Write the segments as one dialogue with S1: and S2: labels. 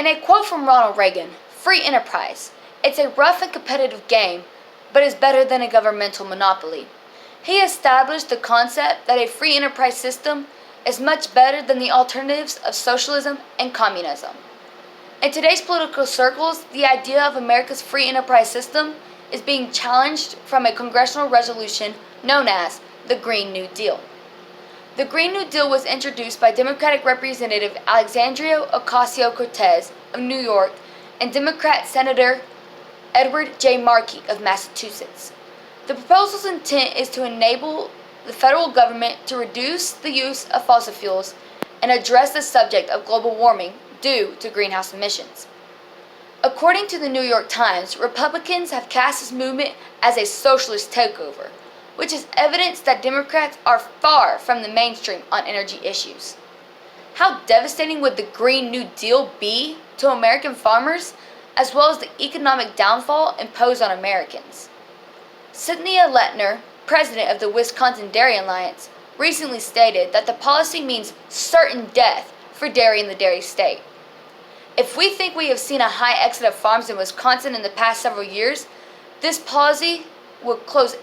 S1: In a quote from Ronald Reagan, "Free enterprise. It's a rough and competitive game, but is better than a governmental monopoly." He established the concept that a free enterprise system is much better than the alternatives of socialism and communism. In today's political circles, the idea of America's free enterprise system is being challenged from a congressional resolution known as the Green New Deal. The Green New Deal was introduced by Democratic Representative Alexandria Ocasio-Cortez of New York and Democrat Senator Edward J. Markey of Massachusetts. The proposal's intent is to enable the federal government to reduce the use of fossil fuels and address the subject of global warming due to greenhouse emissions. According to the New York Times, Republicans have cast this movement as a socialist takeover, which is evidence that Democrats are far from the mainstream on energy issues. How devastating would the Green New Deal be to American farmers, as well as the economic downfall imposed on Americans? Cynthia Lettner, president of the Wisconsin Dairy Alliance, recently stated that the policy means certain death for dairy in the dairy state. If we think we have seen a high exit of farms in Wisconsin in the past several years, this policy will close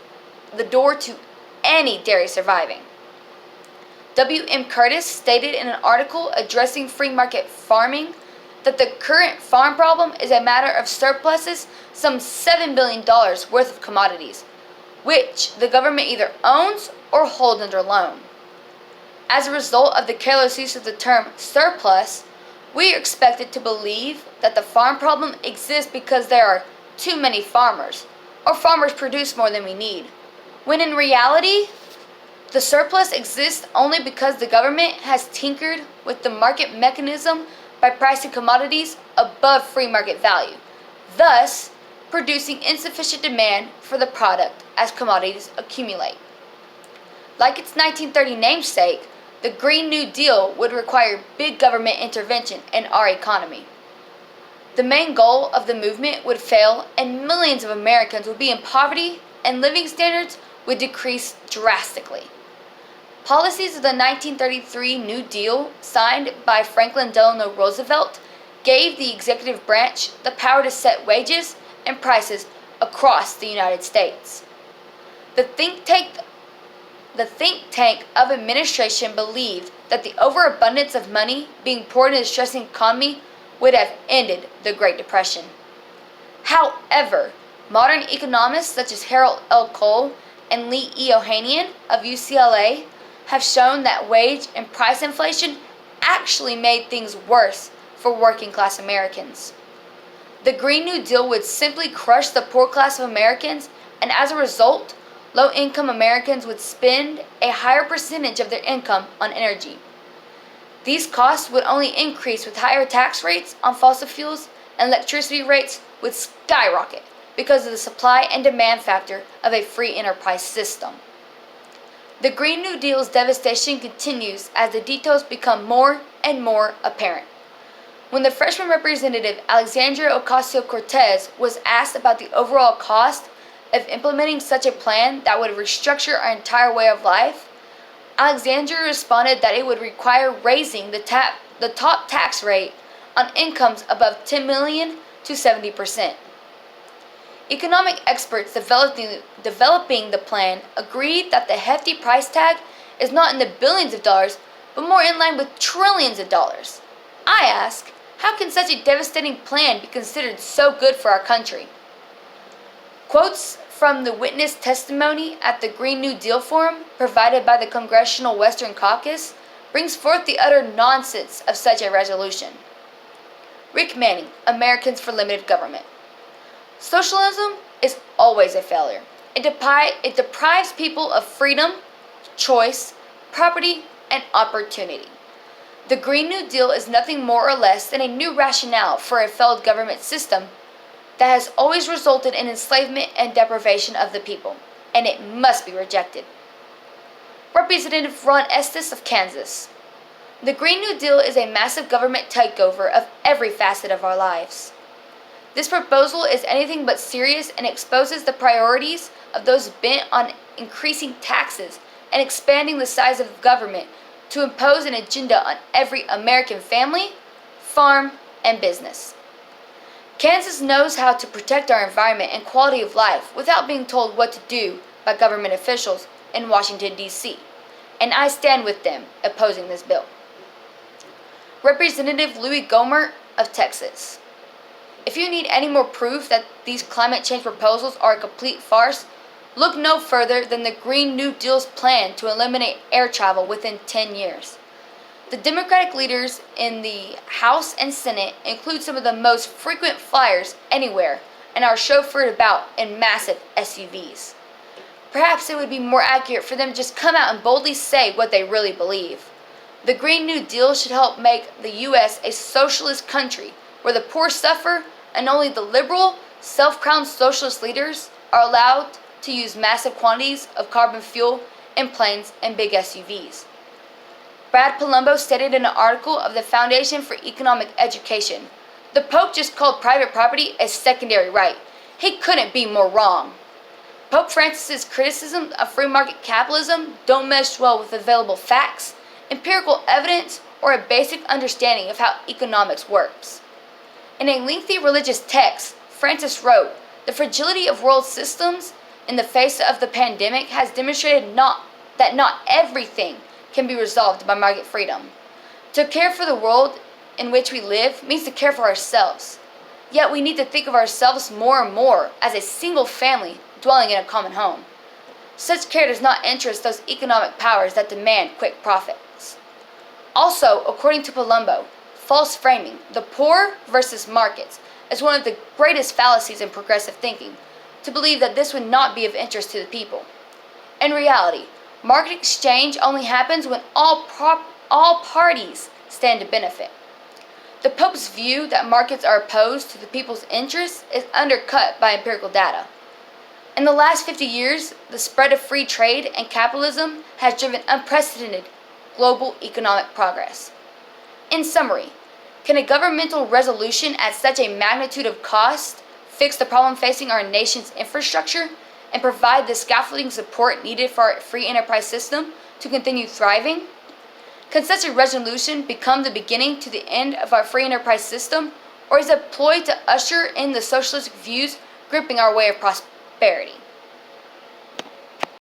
S1: the door to any dairy surviving. W.M. Curtis stated in an article addressing free market farming that the current farm problem is a matter of surpluses some $7 billion worth of commodities, which the government either owns or holds under loan. As a result of the careless use of the term surplus, we are expected to believe that the farm problem exists because there are too many farmers, or farmers produce more than we need, when in reality, the surplus exists only because the government has tinkered with the market mechanism by pricing commodities above free market value, thus producing insufficient demand for the product as commodities accumulate. Like its 1930 namesake, the Green New Deal would require big government intervention in our economy. The main goal of the movement would fail, and millions of Americans would be in poverty and living standards would decrease drastically. Policies of the 1933 New Deal, signed by Franklin Delano Roosevelt, gave the executive branch the power to set wages and prices across the United States. The think tank of administration believed that the overabundance of money being poured into the stressing economy would have ended the Great Depression. However, modern economists such as Harold L. Cole and Lee E. Ohanian of UCLA have shown that wage and price inflation actually made things worse for working class Americans. The Green New Deal would simply crush the poor class of Americans, and as a result, low-income Americans would spend a higher percentage of their income on energy. These costs would only increase with higher tax rates on fossil fuels, and electricity rates would skyrocket because of the supply and demand factor of a free enterprise system. The Green New Deal's devastation continues as the details become more and more apparent. When the freshman representative Alexandria Ocasio-Cortez was asked about the overall cost of implementing such a plan that would restructure our entire way of life, Alexandria responded that it would require raising the top tax rate on incomes above $10 million to 70%. Economic experts developing the plan agreed that the hefty price tag is not in the billions of dollars, but more in line with trillions of dollars. I ask, how can such a devastating plan be considered so good for our country? Quotes from the witness testimony at the Green New Deal Forum provided by the Congressional Western Caucus brings forth the utter nonsense of such a resolution. Rick Manning, Americans for Limited Government. Socialism is always a failure. It deprives people of freedom, choice, property, and opportunity. The Green New Deal is nothing more or less than a new rationale for a failed government system that has always resulted in enslavement and deprivation of the people, and it must be rejected. Representative Ron Estes of Kansas. The Green New Deal is a massive government takeover of every facet of our lives. This proposal is anything but serious and exposes the priorities of those bent on increasing taxes and expanding the size of government to impose an agenda on every American family, farm, and business. Kansas knows how to protect our environment and quality of life without being told what to do by government officials in Washington, D.C., and I stand with them opposing this bill. Representative Louis Gohmert of Texas. If you need any more proof that these climate change proposals are a complete farce, look no further than the Green New Deal's plan to eliminate air travel within 10 years. The Democratic leaders in the House and Senate include some of the most frequent flyers anywhere and are chauffeured about in massive SUVs. Perhaps it would be more accurate for them to just come out and boldly say what they really believe. The Green New Deal should help make the U.S. a socialist country where the poor suffer and only the liberal, self-crowned socialist leaders are allowed to use massive quantities of carbon fuel in planes and big SUVs. Brad Polumbo stated in an article of the Foundation for Economic Education, "The Pope just called private property a secondary right. He couldn't be more wrong." Pope Francis's criticisms of free market capitalism don't mesh well with available facts, empirical evidence, or a basic understanding of how economics works. In a lengthy religious text, Francis wrote, "The fragility of world systems in the face of the pandemic has demonstrated that not everything can be resolved by market freedom. To care for the world in which we live means to care for ourselves. Yet we need to think of ourselves more and more as a single family dwelling in a common home. Such care does not interest those economic powers that demand quick profits." Also, according to Polumbo, false framing, the poor versus markets, is one of the greatest fallacies in progressive thinking, to believe that this would not be of interest to the people. In reality, market exchange only happens when all parties stand to benefit. The Pope's view that markets are opposed to the people's interests is undercut by empirical data. In the last 50 years, the spread of free trade and capitalism has driven unprecedented global economic progress. In summary, can a governmental resolution at such a magnitude of cost fix the problem facing our nation's infrastructure and provide the scaffolding support needed for our free enterprise system to continue thriving? Can such a resolution become the beginning to the end of our free enterprise system, or is it a ploy to usher in the socialistic views gripping our way of prosperity?